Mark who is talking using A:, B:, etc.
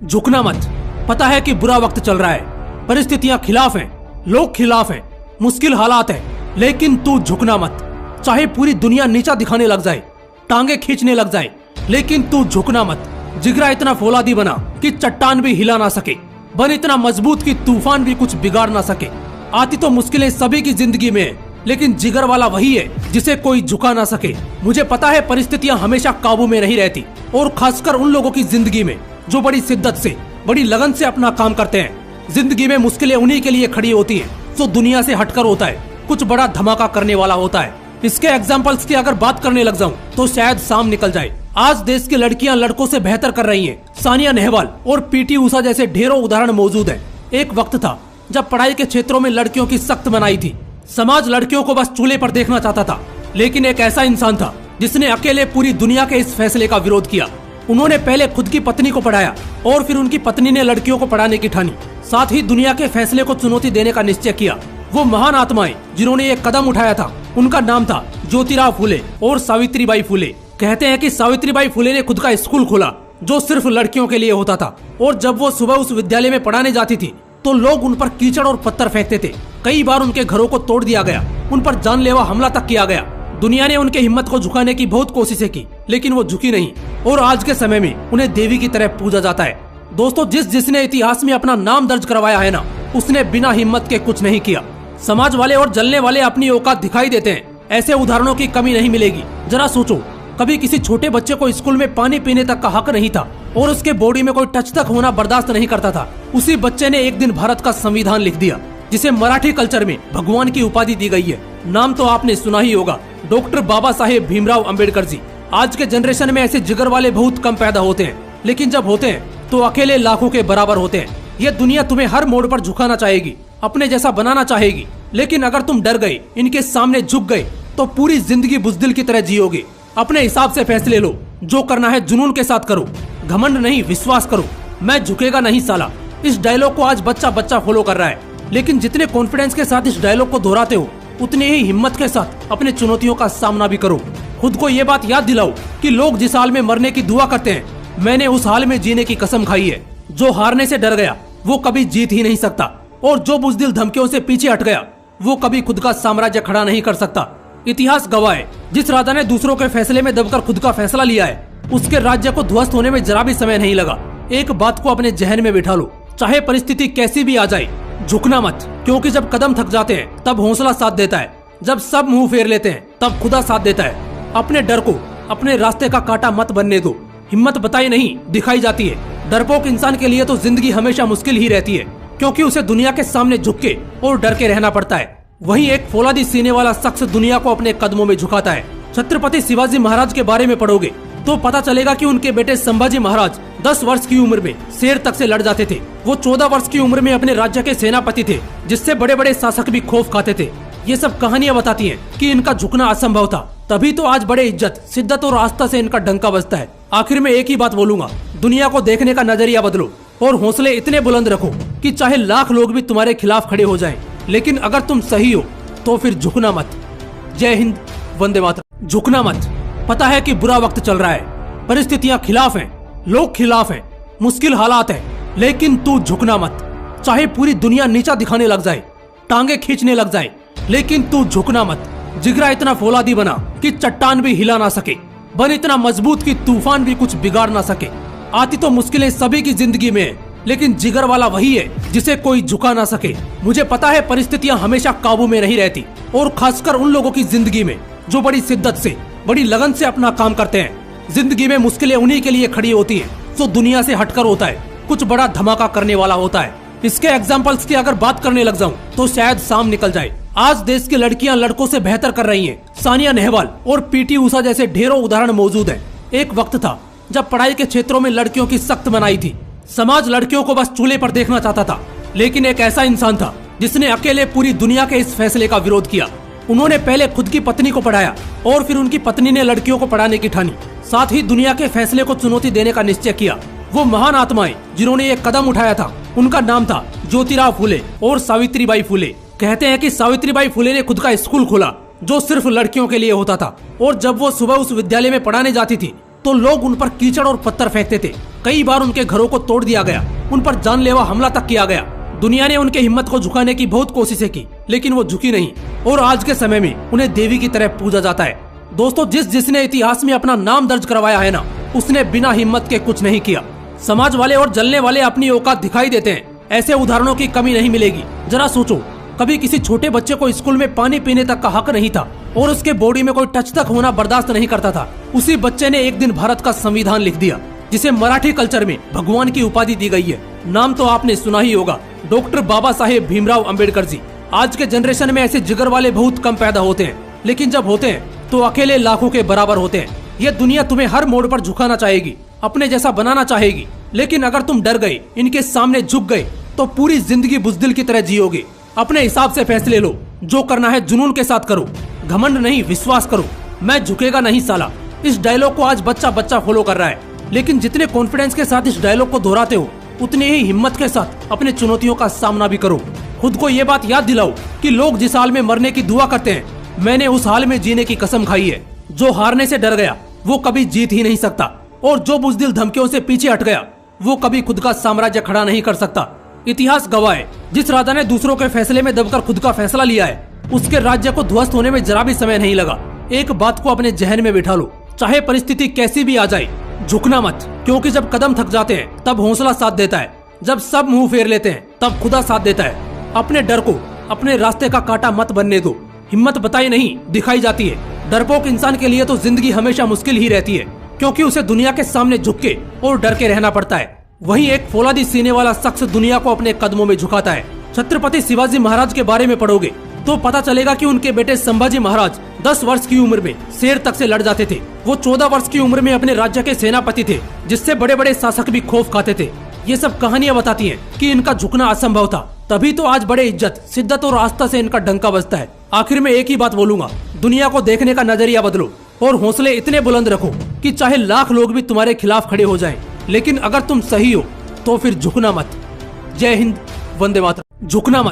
A: झुकना मत। पता है कि बुरा वक्त चल रहा है, परिस्थितियां खिलाफ हैं, लोग खिलाफ हैं, मुश्किल हालात हैं, लेकिन तू झुकना मत। चाहे पूरी दुनिया नीचा दिखाने लग जाए, टांगे खींचने लग जाए, लेकिन तू झुकना मत। जिगरा इतना फौलादी बना कि चट्टान भी हिला ना सके, बन इतना मजबूत कि तूफान भी कुछ बिगाड़ ना सके। आती तो मुश्किलें सभी की जिंदगी में है, लेकिन जिगर वाला वही है जिसे कोई झुका ना सके। मुझे पता है परिस्थितियां हमेशा काबू में नहीं रहती, और खासकर उन लोगों की जिंदगी में जो बड़ी शिद्दत से, बड़ी लगन से अपना काम करते हैं। जिंदगी में मुश्किलें उन्हीं के लिए खड़ी होती हैं जो दुनिया से हटकर होता है, कुछ बड़ा धमाका करने वाला होता है। इसके एग्जाम्पल्स की अगर बात करने लग जाऊं तो शायद शाम निकल जाए। आज देश की लड़कियां लड़कों से बेहतर कर रही हैं। सानिया नेहवाल और पीटी ऊषा जैसे ढेरों उदाहरण मौजूद हैं। एक वक्त था जब पढ़ाई के क्षेत्रों में लड़कियों की सख्त मनाही थी। समाज लड़कियों को बस चूल्हे पर देखना चाहता था, लेकिन एक ऐसा इंसान था जिसने अकेले पूरी दुनिया के इस फैसले का विरोध किया। उन्होंने पहले खुद की पत्नी को पढ़ाया और फिर उनकी पत्नी ने लड़कियों को पढ़ाने की ठानी। साथ ही दुनिया के फैसले को चुनौती देने का निश्चय किया। वो महान आत्माएं जिन्होंने ये कदम उठाया था, उनका नाम था ज्योतिराव फुले और सावित्रीबाई फुले। कहते हैं कि सावित्रीबाई फुले ने खुद का स्कूल खोला जो सिर्फ लड़कियों के लिए होता था, और जब वो सुबह उस विद्यालय में पढ़ाने जाती थी तो लोग उन पर कीचड़ और पत्थर फेंकते थे। कई बार उनके घरों को तोड़ दिया गया, उन पर जानलेवा हमला तक किया गया। दुनिया ने उनके हिम्मत को झुकाने की बहुत कोशिशें की, लेकिन वो झुकी नहीं, और आज के समय में उन्हें देवी की तरह पूजा जाता है। दोस्तों, जिसने इतिहास में अपना नाम दर्ज करवाया है ना, उसने बिना हिम्मत के कुछ नहीं किया। समाज वाले और जलने वाले अपनी औकात दिखाई देते हैं, ऐसे उदाहरणों की कमी नहीं मिलेगी। जरा सोचो, कभी किसी छोटे बच्चे को स्कूल में पानी पीने तक का हक नहीं था और उसके बॉडी में कोई टच तक होना बर्दाश्त नहीं करता था। उसी बच्चे ने एक दिन भारत का संविधान लिख दिया, जिसे मराठी कल्चर में भगवान की उपाधि दी गई है। नाम तो आपने सुना ही होगा, डॉक्टर बाबा साहेब भीमराव अंबेडकर जी। आज के जनरेशन में ऐसे जिगर वाले बहुत कम पैदा होते हैं, लेकिन जब होते हैं तो अकेले लाखों के बराबर होते हैं। ये दुनिया तुम्हें हर मोड़ पर झुकाना चाहेगी, अपने जैसा बनाना चाहेगी, लेकिन अगर तुम डर गए, इनके सामने झुक गए, तो पूरी जिंदगी बुज़दिल की तरह जियोगे। अपने हिसाब से फैसले लो, जो करना है जुनून के साथ करो, घमंड नहीं, विश्वास करो। मैं झुकेगा नहीं साला, इस डायलॉग को आज बच्चा बच्चा फॉलो कर रहा है, लेकिन जितने कॉन्फिडेंस के साथ इस डायलॉग को दोहराते हो, उतने ही हिम्मत के साथ अपने चुनौतियों का सामना भी करो। खुद को ये बात याद दिलाओ कि लोग जिस हाल में मरने की दुआ करते हैं, मैंने उस हाल में जीने की कसम खाई है। जो हारने से डर गया वो कभी जीत ही नहीं सकता, और जो बुज़दिल धमकियों से पीछे हट गया वो कभी खुद का साम्राज्य खड़ा नहीं कर सकता। इतिहास गवाह है, जिस राजा ने दूसरों के फैसले में दबकर खुद का फैसला लिया है, उसके राज्य को ध्वस्त होने में जरा भी समय नहीं लगा। एक बात को अपने जहन में बिठा लो, चाहे परिस्थिति कैसी भी आ जाए, झुकना मत। क्योंकि जब कदम थक जाते हैं तब हौसला साथ देता है, जब सब मुंह फेर लेते हैं तब खुदा साथ देता है। अपने डर को अपने रास्ते का कांटा मत बनने दो। हिम्मत बताई नहीं, दिखाई जाती है। डरपोक इंसान के लिए तो जिंदगी हमेशा मुश्किल ही रहती है, क्योंकि उसे दुनिया के सामने झुक के और डर के रहना पड़ता है। वहीं एक फौलादी सीने वाला शख्स दुनिया को अपने कदमों में झुकाता है। छत्रपति शिवाजी महाराज के बारे में पढ़ोगे तो पता चलेगा कि उनके बेटे संभाजी महाराज 10 वर्ष की उम्र में शेर तक से लड़ जाते थे। वो 14 वर्ष की उम्र में अपने राज्य के सेनापति थे, जिससे बड़े बड़े शासक भी खौफ खाते थे। ये सब कहानियां बताती हैं कि इनका झुकना असंभव था, तभी तो आज बड़े इज्जत, शिद्दत और आस्था से इनका डंका बजता है। आखिर में एक ही बात बोलूंगा, दुनिया को देखने का नजरिया बदलो और हौसले इतने बुलंद रखो कि चाहे लाख लोग भी तुम्हारे खिलाफ खड़े हो जाएं, लेकिन अगर तुम सही हो तो फिर झुकना मत। जय हिंद, वंदे मातरम। झुकना मत। पता है कि बुरा वक्त चल रहा है, परिस्थितियां खिलाफ हैं, लोग खिलाफ हैं, मुश्किल हालात हैं, लेकिन तू झुकना मत। चाहे पूरी दुनिया नीचा दिखाने लग जाए, टांगे खींचने लग जाए, लेकिन तू झुकना मत। जिगरा इतना फौलादी बना कि चट्टान भी हिला ना सके, बन इतना मजबूत कि तूफान भी कुछ बिगाड़ ना सके। आती तो मुश्किलें सभी की जिंदगी में है, लेकिन जिगर वाला वही है जिसे कोई झुका ना सके। मुझे पता है परिस्थितियां हमेशा काबू में नहीं रहती, और खासकर उन लोगों की जिंदगी में जो बड़ी शिद्दत से, बड़ी लगन से अपना काम करते हैं। जिंदगी में मुश्किलें उन्हीं के लिए खड़ी होती हैं जो दुनिया से हटकर होता है, कुछ बड़ा धमाका करने वाला होता है। इसके एग्जाम्पल्स की अगर बात करने लग जाऊं तो शायद शाम निकल जाए। आज देश की लड़कियां लड़कों से बेहतर कर रही हैं। सानिया नेहवाल और पीटी ऊषा जैसे ढेरों उदाहरण मौजूद हैं। एक वक्त था जब पढ़ाई के क्षेत्रों में लड़कियों की सख्त मनाही थी। समाज लड़कियों को बस चूल्हे पर देखना चाहता था, लेकिन एक ऐसा इंसान था जिसने अकेले पूरी दुनिया के इस फैसले का विरोध किया। उन्होंने पहले खुद की पत्नी को पढ़ाया और फिर उनकी पत्नी ने लड़कियों को पढ़ाने की ठानी। साथ ही दुनिया के फैसले को चुनौती देने का निश्चय किया। वो महान आत्माएं जिन्होंने ये कदम उठाया था, उनका नाम था ज्योतिराव फुले और सावित्रीबाई फुले। कहते हैं कि सावित्रीबाई फुले ने खुद का स्कूल खोला जो सिर्फ लड़कियों के लिए होता था, और जब वो सुबह उस विद्यालय में पढ़ाने जाती थी तो लोग उन पर कीचड़ और पत्थर फेंकते थे। कई बार उनके घरों को तोड़ दिया गया, उन पर जानलेवा हमला तक किया गया। दुनिया ने उनके हिम्मत को झुकाने की बहुत कोशिशें की, लेकिन वो झुकी नहीं और आज के समय में उन्हें देवी की तरह पूजा जाता है। दोस्तों, जिसने इतिहास में अपना नाम दर्ज करवाया है ना, उसने बिना हिम्मत के कुछ नहीं किया। समाज वाले और जलने वाले अपनी औकात दिखाई देते हैं, ऐसे उदाहरणों की कमी नहीं मिलेगी। जरा सोचो, कभी किसी छोटे बच्चे को स्कूल में पानी पीने तक का हक नहीं था और उसके बॉडी में कोई टच तक होना बर्दाश्त नहीं करता था। उसी बच्चे ने एक दिन भारत का संविधान लिख दिया, जिसे मराठी कल्चर में भगवान की उपाधि दी गई है। नाम तो आपने सुना ही होगा, डॉक्टर बाबा साहेब भीमराव अंबेडकर जी। आज के जनरेशन में ऐसे जिगर वाले बहुत कम पैदा होते हैं, लेकिन जब होते हैं तो अकेले लाखों के बराबर होते हैं। ये दुनिया तुम्हें हर मोड़ पर झुकाना चाहेगी, अपने जैसा बनाना चाहेगी, लेकिन अगर तुम डर गए, इनके सामने झुक गए, तो पूरी जिंदगी बुज़दिल की तरह जियोगे। अपने हिसाब से फैसले लो, जो करना है जुनून के साथ करो, घमंड नहीं विश्वास करो। मैं झुकेगा नहीं साला, इस डायलॉग को आज बच्चा बच्चा फॉलो कर रहा है, लेकिन जितने कॉन्फिडेंस के साथ इस डायलॉग को दोहराते हो, उतने ही हिम्मत के साथ अपने चुनौतियों का सामना भी करो। खुद को ये बात याद दिलाओ कि लोग जिस हाल में मरने की दुआ करते हैं, मैंने उस हाल में जीने की कसम खाई है। जो हारने से डर गया वो कभी जीत ही नहीं सकता, और जो बुज़दिल धमकियों से पीछे हट गया वो कभी खुद का साम्राज्य खड़ा नहीं कर सकता। इतिहास गवाह है, जिस राजा ने दूसरों के फैसले में दबकर खुद का फैसला लिया है, उसके राज्य को ध्वस्त होने में जरा भी समय नहीं लगा। एक बात को अपने जहन में बिठा लो, चाहे परिस्थिति कैसी भी आ जाए, झुकना मत, क्योंकि जब कदम थक जाते हैं तब हौसला साथ देता है, जब सब मुंह फेर लेते हैं तब खुदा साथ देता है। अपने डर को अपने रास्ते का कांटा मत बनने दो। हिम्मत बताई नहीं दिखाई जाती है। डरपोक इंसान के लिए तो जिंदगी हमेशा मुश्किल ही रहती है, क्योंकि उसे दुनिया के सामने झुक के और डर के रहना पड़ता है। वहीं एक फौलादी सीने वाला शख्स दुनिया को अपने कदमों में झुकाता है। छत्रपति शिवाजी महाराज के बारे में पढ़ोगे तो पता चलेगा कि उनके बेटे संभाजी महाराज 10 वर्ष की उम्र में शेर तक से लड़ जाते थे। वो 14 वर्ष की उम्र में अपने राज्य के सेनापति थे, जिससे बड़े बड़े शासक भी खौफ खाते थे। ये सब कहानियां बताती हैं कि इनका झुकना असंभव था, तभी तो आज बड़े इज्जत, शिद्दत और आस्था से इनका डंका बजता है। आखिर में एक ही बात बोलूंगा, दुनिया को देखने का नजरिया बदलो और हौसले इतने बुलंद रखो कि चाहे लाख लोग भी तुम्हारे खिलाफ खड़े हो जाएं, लेकिन अगर तुम सही हो तो फिर झुकना मत। जय हिंद, वंदे मातरम। झुकना मत।